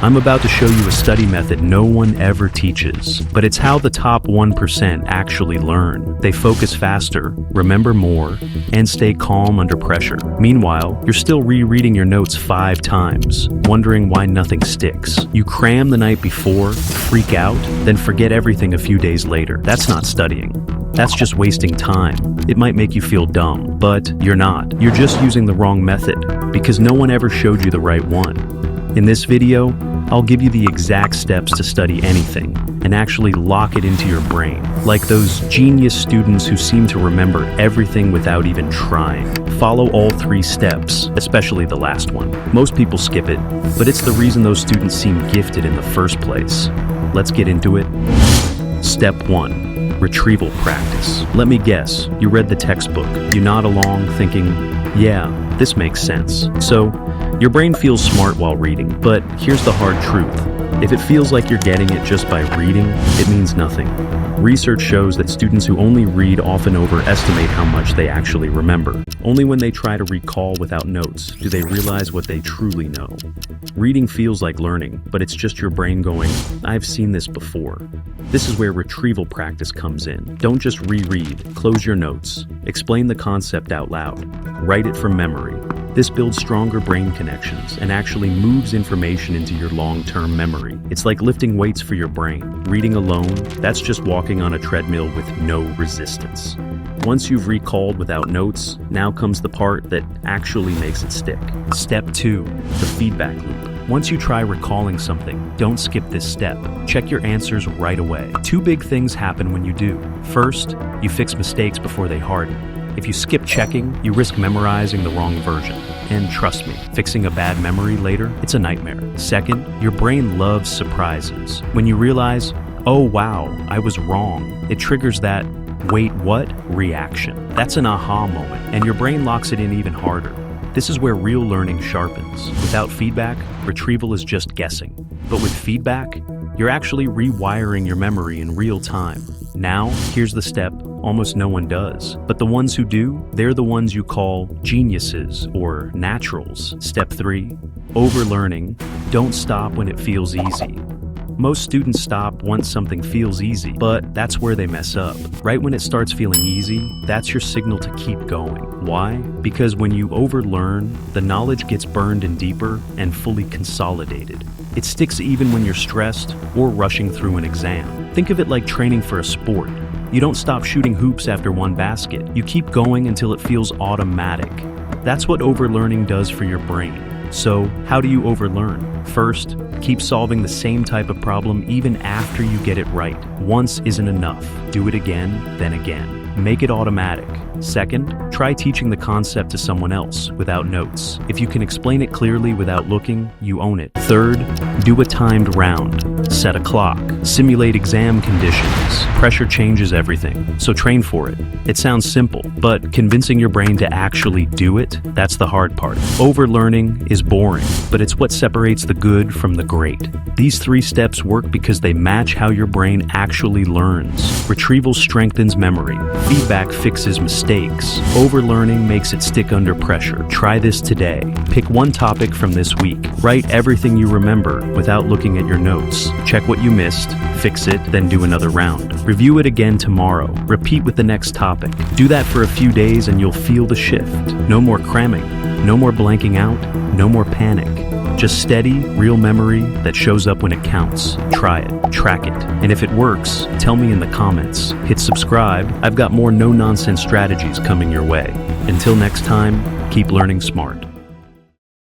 I'm about to show you a study method no one ever teaches, but it's how the top 1% actually learn. They focus faster, remember more, and stay calm under pressure. Meanwhile, you're still rereading your notes 5 times, wondering why nothing sticks. You cram the night before, freak out, then forget everything a few days later. That's not studying. That's just wasting time. It might make you feel dumb, but you're not. You're just using the wrong method, because no one ever showed you the right one. In this video, I'll give you the exact steps to study anything and actually lock it into your brain, like those genius students who seem to remember everything without even trying. Follow all 3 steps, especially the last one. Most people skip it, but it's the reason those students seem gifted in the first place. Let's get into it. Step 1. Retrieval practice. Let me guess, you read the textbook. You nod along thinking, yeah, this makes sense. So, your brain feels smart while reading, but here's the hard truth. If it feels like you're getting it just by reading, it means nothing. Research shows that students who only read often overestimate how much they actually remember. Only when they try to recall without notes do they realize what they truly know. Reading feels like learning, but it's just your brain going, I've seen this before. This is where retrieval practice comes in. Don't just reread, close your notes. Explain the concept out loud. Write it from memory. This builds stronger brain connections and actually moves information into your long-term memory. It's like lifting weights for your brain. Reading alone, that's just walking on a treadmill with no resistance. Once you've recalled without notes, now comes the part that actually makes it stick. Step 2, the feedback loop. Once you try recalling something, don't skip this step. Check your answers right away. 2 big things happen when you do. First, you fix mistakes before they harden. If you skip checking, you risk memorizing the wrong version. And trust me, fixing a bad memory later, it's a nightmare. Second, your brain loves surprises. When you realize, oh wow, I was wrong, it triggers that, wait what, reaction. That's an aha moment, and your brain locks it in even harder. This is where real learning sharpens. Without feedback, retrieval is just guessing. But with feedback, you're actually rewiring your memory in real time. Now, here's the step almost no one does. But the ones who do, they're the ones you call geniuses or naturals. Step 3, overlearning. Don't stop when it feels easy. Most students stop once something feels easy, but that's where they mess up. Right when it starts feeling easy, that's your signal to keep going. Why? Because when you overlearn, the knowledge gets burned in deeper and fully consolidated. It sticks even when you're stressed or rushing through an exam. Think of it like training for a sport. You don't stop shooting hoops after one basket. You keep going until it feels automatic. That's what overlearning does for your brain. So, how do you overlearn? First, keep solving the same type of problem even after you get it right. Once isn't enough. Do it again, then again. Make it automatic. Second, try teaching the concept to someone else without notes. If you can explain it clearly without looking, you own it. Third, do a timed round. Set a clock. Simulate exam conditions. Pressure changes everything, so train for it. It sounds simple, but convincing your brain to actually do it, that's the hard part. Overlearning is boring, but it's what separates the good from the great. These 3 steps work because they match how your brain actually learns. Retrieval strengthens memory. Feedback fixes mistakes. Overlearning makes it stick under pressure. Try this today. Pick one topic from this week. Write everything you remember without looking at your notes. Check what you missed, fix it, then do another round. Review it again tomorrow. Repeat with the next topic. Do that for a few days and you'll feel the shift. No more cramming. No more blanking out. No more panic. Just steady, real memory that shows up when it counts. Try it, track it, and if it works, tell me in the comments. Hit subscribe. I've got more no-nonsense strategies coming your way. Until next time, keep learning smart.